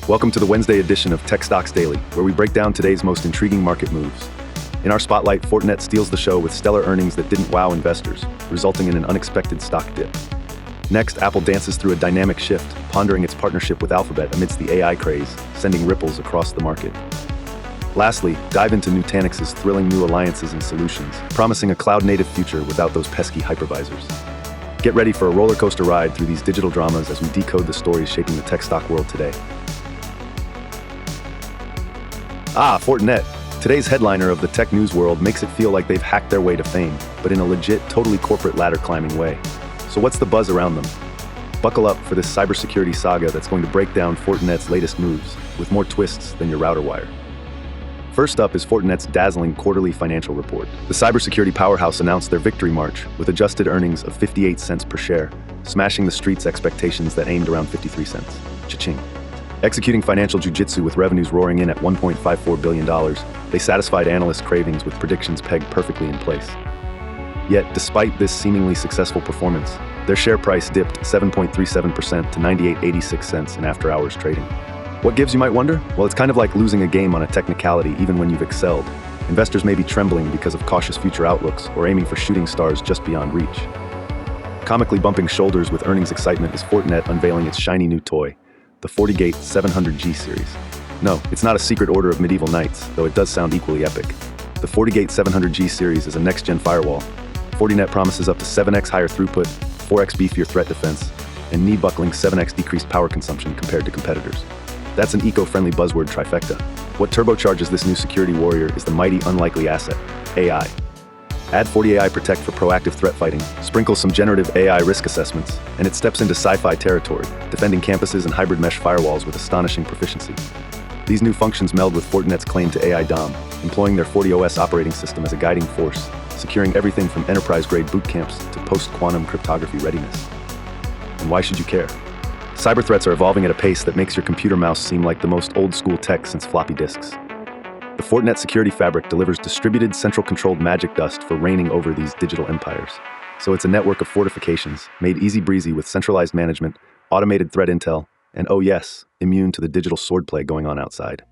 Welcome to the Wednesday edition of Tech Stocks Daily, where we break down today's most intriguing market moves. In our spotlight, Fortinet steals the show with stellar earnings that didn't wow investors, resulting in an unexpected stock dip. Next, Apple dances through a dynamic shift, pondering its partnership with Alphabet amidst the AI craze, sending ripples across the market. Lastly, dive into Nutanix's thrilling new alliances and solutions, promising a cloud-native future without those pesky hypervisors. Get ready for a roller coaster ride through these digital dramas as we decode the stories shaping the tech stock world today. Fortinet. Today's headliner of the tech news world makes it feel like they've hacked their way to fame, but in a legit, totally corporate ladder-climbing way. So what's the buzz around them? Buckle up for this cybersecurity saga that's going to break down Fortinet's latest moves, with more twists than your router wire. First up is Fortinet's dazzling quarterly financial report. The cybersecurity powerhouse announced their victory march with adjusted earnings of 58 cents per share, smashing the street's expectations that aimed around 53 cents. Cha-ching. Executing financial jujitsu with revenues roaring in at $1.54 billion, they satisfied analysts' cravings with predictions pegged perfectly in place. Yet, despite this seemingly successful performance, their share price dipped 7.37% to 98.86 cents in after-hours trading. What gives, you might wonder? Well, it's kind of like losing a game on a technicality even when you've excelled. Investors may be trembling because of cautious future outlooks or aiming for shooting stars just beyond reach. Comically bumping shoulders with earnings excitement is Fortinet unveiling its shiny new toy, the FortiGate 700G series. No, it's not a secret order of medieval knights, though it does sound equally epic. The FortiGate 700G series is a next-gen firewall. Fortinet promises up to 7x higher throughput, 4x beefier threat defense, and knee-buckling 7x decreased power consumption compared to competitors. That's an eco-friendly buzzword trifecta. What turbocharges this new security warrior is the mighty unlikely asset, AI. Add FortiAI Protect for proactive threat fighting, sprinkle some generative AI risk assessments, and it steps into sci-fi territory, defending campuses and hybrid mesh firewalls with astonishing proficiency. These new functions meld with Fortinet's claim to AI DOM, employing their FortiOS operating system as a guiding force, securing everything from enterprise-grade boot camps to post-quantum cryptography readiness. And why should you care? Cyber threats are evolving at a pace that makes your computer mouse seem like the most old-school tech since floppy disks. The Fortinet security fabric delivers distributed, central-controlled magic dust for reigning over these digital empires. So it's a network of fortifications, made easy-breezy with centralized management, automated threat intel, and oh yes, immune to the digital swordplay going on outside.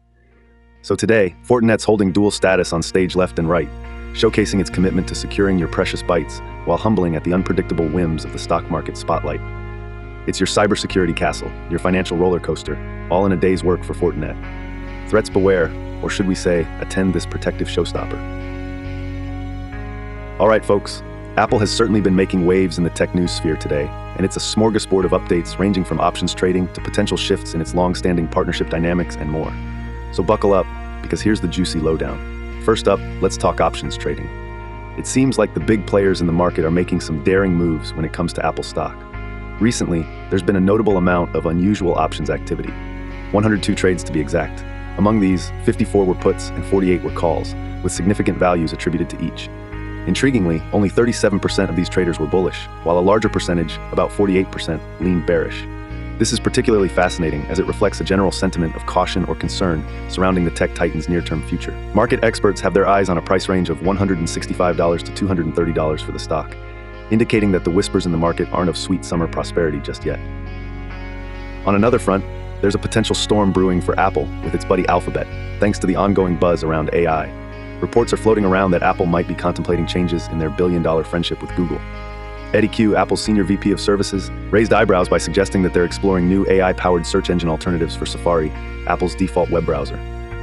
So today, Fortinet's holding dual status on stage left and right, showcasing its commitment to securing your precious bytes while humbling at the unpredictable whims of the stock market spotlight. It's your cybersecurity castle, your financial roller coaster, all in a day's work for Fortinet. Threats beware, or should we say, attend this protective showstopper. All right, folks, Apple has certainly been making waves in the tech news sphere today, and it's a smorgasbord of updates ranging from options trading to potential shifts in its long-standing partnership dynamics and more. So buckle up, because here's the juicy lowdown. First up, let's talk options trading. It seems like the big players in the market are making some daring moves when it comes to Apple stock. Recently, there's been a notable amount of unusual options activity, 102 trades to be exact. Among these, 54 were puts and 48 were calls, with significant values attributed to each. Intriguingly, only 37% of these traders were bullish, while a larger percentage, about 48%, leaned bearish. This is particularly fascinating as it reflects a general sentiment of caution or concern surrounding the tech titan's near-term future. Market experts have their eyes on a price range of $165 to $230 for the stock, indicating that the whispers in the market aren't of sweet summer prosperity just yet. On another front, there's a potential storm brewing for Apple with its buddy Alphabet, thanks to the ongoing buzz around AI. Reports are floating around that Apple might be contemplating changes in their billion-dollar friendship with Google. Eddie Q, Apple's senior VP of services, raised eyebrows by suggesting that they're exploring new AI-powered search engine alternatives for Safari, Apple's default web browser.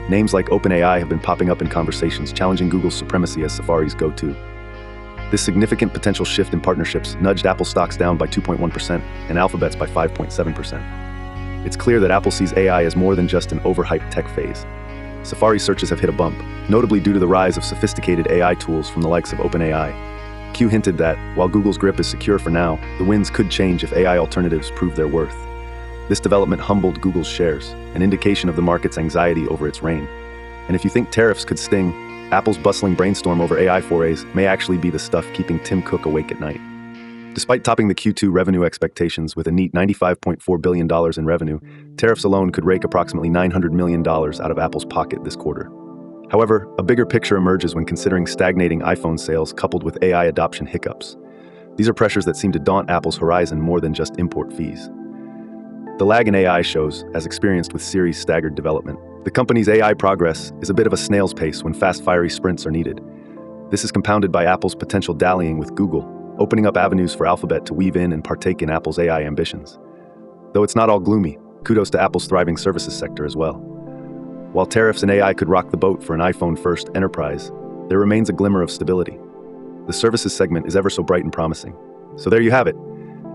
Names like OpenAI have been popping up in conversations challenging Google's supremacy as Safari's go-to. This significant potential shift in partnerships nudged Apple stocks down by 2.1% and Alphabet's by 5.7%. It's clear that Apple sees AI as more than just an overhyped tech phase. Safari searches have hit a bump, notably due to the rise of sophisticated AI tools from the likes of OpenAI. Q hinted that, while Google's grip is secure for now, the winds could change if AI alternatives prove their worth. This development humbled Google's shares, an indication of the market's anxiety over its reign. And if you think tariffs could sting, Apple's bustling brainstorm over AI forays may actually be the stuff keeping Tim Cook awake at night. Despite topping the Q2 revenue expectations with a neat $95.4 billion in revenue, tariffs alone could rake approximately $900 million out of Apple's pocket this quarter. However, a bigger picture emerges when considering stagnating iPhone sales coupled with AI adoption hiccups. These are pressures that seem to daunt Apple's horizon more than just import fees. The lag in AI shows, as experienced with Siri's staggered development. The company's AI progress is a bit of a snail's pace when fast, fiery sprints are needed. This is compounded by Apple's potential dallying with Google, opening up avenues for Alphabet to weave in and partake in Apple's AI ambitions. Though it's not all gloomy, kudos to Apple's thriving services sector as well. While tariffs and AI could rock the boat for an iPhone-first enterprise, there remains a glimmer of stability. The services segment is ever so bright and promising. So there you have it.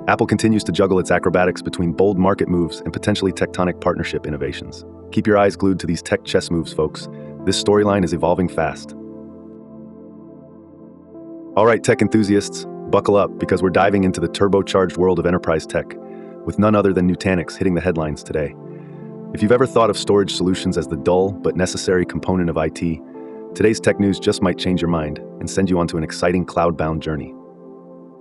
Apple continues to juggle its acrobatics between bold market moves and potentially tectonic partnership innovations. Keep your eyes glued to these tech chess moves, folks. This storyline is evolving fast. All right, tech enthusiasts, buckle up because we're diving into the turbocharged world of enterprise tech, with none other than Nutanix hitting the headlines today. If you've ever thought of storage solutions as the dull but necessary component of IT, today's tech news just might change your mind and send you onto an exciting cloud-bound journey.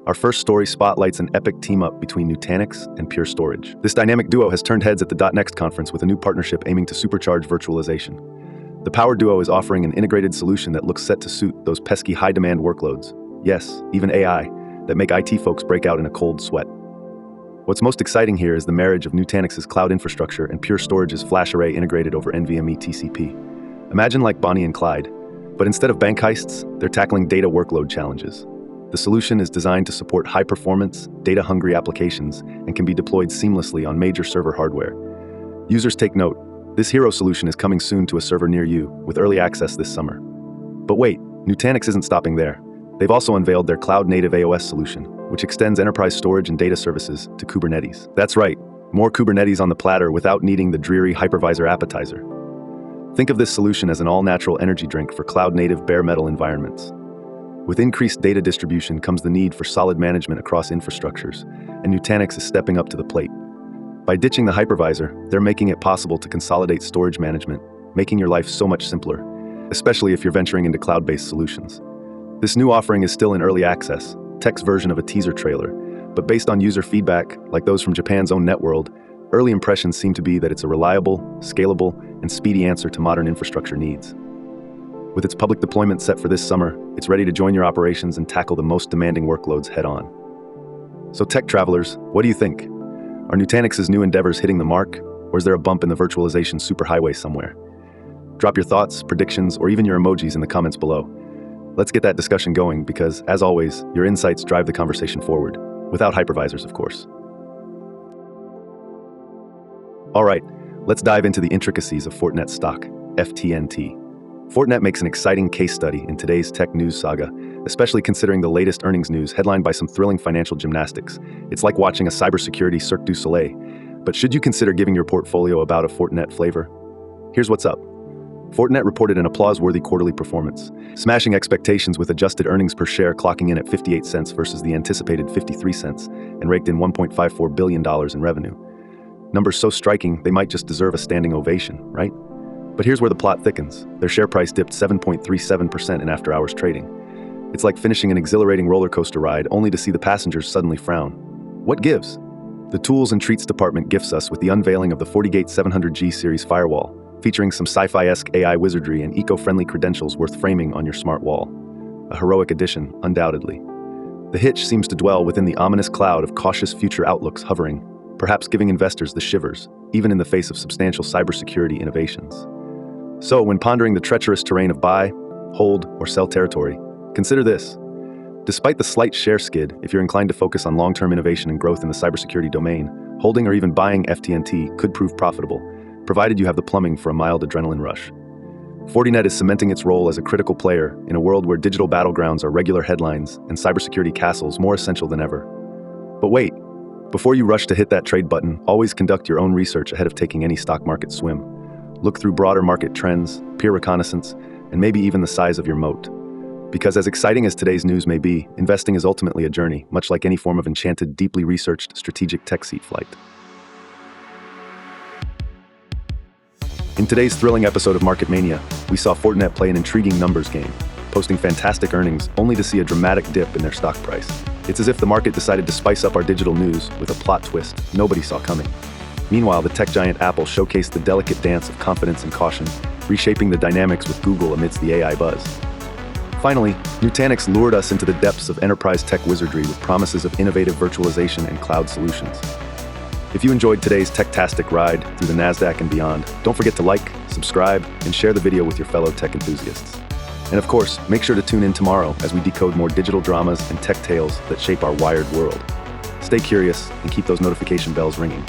Our first story spotlights an epic team-up between Nutanix and Pure Storage. This dynamic duo has turned heads at the .next conference with a new partnership aiming to supercharge virtualization. The power duo is offering an integrated solution that looks set to suit those pesky high-demand workloads, yes, even AI, that make IT folks break out in a cold sweat. What's most exciting here is the marriage of Nutanix's cloud infrastructure and Pure Storage's flash array integrated over NVMe TCP. Imagine like Bonnie and Clyde, but instead of bank heists, they're tackling data workload challenges. The solution is designed to support high-performance, data-hungry applications and can be deployed seamlessly on major server hardware. Users take note, this hero solution is coming soon to a server near you, with early access this summer. But wait, Nutanix isn't stopping there. They've also unveiled their cloud-native AOS solution, which extends enterprise storage and data services to Kubernetes. That's right, more Kubernetes on the platter without needing the dreary hypervisor appetizer. Think of this solution as an all-natural energy drink for cloud-native bare metal environments. With increased data distribution comes the need for solid management across infrastructures, and Nutanix is stepping up to the plate. By ditching the hypervisor, they're making it possible to consolidate storage management, making your life so much simpler, especially if you're venturing into cloud-based solutions. This new offering is still in early access, tech's version of a teaser trailer, but based on user feedback, like those from Japan's own Networld, early impressions seem to be that it's a reliable, scalable, and speedy answer to modern infrastructure needs. With its public deployment set for this summer, it's ready to join your operations and tackle the most demanding workloads head-on. So tech travelers, what do you think? Are Nutanix's new endeavors hitting the mark, or is there a bump in the virtualization superhighway somewhere? Drop your thoughts, predictions, or even your emojis in the comments below. Let's get that discussion going because, as always, your insights drive the conversation forward, without hypervisors, of course. All right, let's dive into the intricacies of Fortinet stock, FTNT. Fortinet makes an exciting case study in today's tech news saga, especially considering the latest earnings news headlined by some thrilling financial gymnastics. It's like watching a cybersecurity Cirque du Soleil. But should you consider giving your portfolio about a Fortinet flavor? Here's what's up. Fortinet reported an applause-worthy quarterly performance, smashing expectations with adjusted earnings per share clocking in at 58 cents versus the anticipated 53 cents and raked in $1.54 billion in revenue. Numbers so striking, they might just deserve a standing ovation, right? But here's where the plot thickens. Their share price dipped 7.37% in after-hours trading. It's like finishing an exhilarating roller coaster ride only to see the passengers suddenly frown. What gives? The Tools and Treats department gifts us with the unveiling of the FortiGate 700G series firewall, featuring some sci-fi-esque AI wizardry and eco-friendly credentials worth framing on your smart wall. A heroic addition, undoubtedly. The hitch seems to dwell within the ominous cloud of cautious future outlooks hovering, perhaps giving investors the shivers, even in the face of substantial cybersecurity innovations. So, when pondering the treacherous terrain of buy, hold, or sell territory, consider this. Despite the slight share skid, if you're inclined to focus on long-term innovation and growth in the cybersecurity domain, holding or even buying FTNT could prove profitable, provided you have the plumbing for a mild adrenaline rush. Fortinet is cementing its role as a critical player in a world where digital battlegrounds are regular headlines and cybersecurity castles more essential than ever. But wait, before you rush to hit that trade button, always conduct your own research ahead of taking any stock market swim. Look through broader market trends, peer reconnaissance, and maybe even the size of your moat. Because as exciting as today's news may be, investing is ultimately a journey, much like any form of enchanted, deeply researched strategic tech seat flight. In today's thrilling episode of Market Mania, we saw Fortinet play an intriguing numbers game, posting fantastic earnings only to see a dramatic dip in their stock price. It's as if the market decided to spice up our digital news with a plot twist nobody saw coming. Meanwhile, the tech giant Apple showcased the delicate dance of confidence and caution, reshaping the dynamics with Google amidst the AI buzz. Finally, Nutanix lured us into the depths of enterprise tech wizardry with promises of innovative virtualization and cloud solutions. If you enjoyed today's tech-tastic ride through the NASDAQ and beyond, don't forget to like, subscribe, and share the video with your fellow tech enthusiasts. And of course, make sure to tune in tomorrow as we decode more digital dramas and tech tales that shape our wired world. Stay curious and keep those notification bells ringing.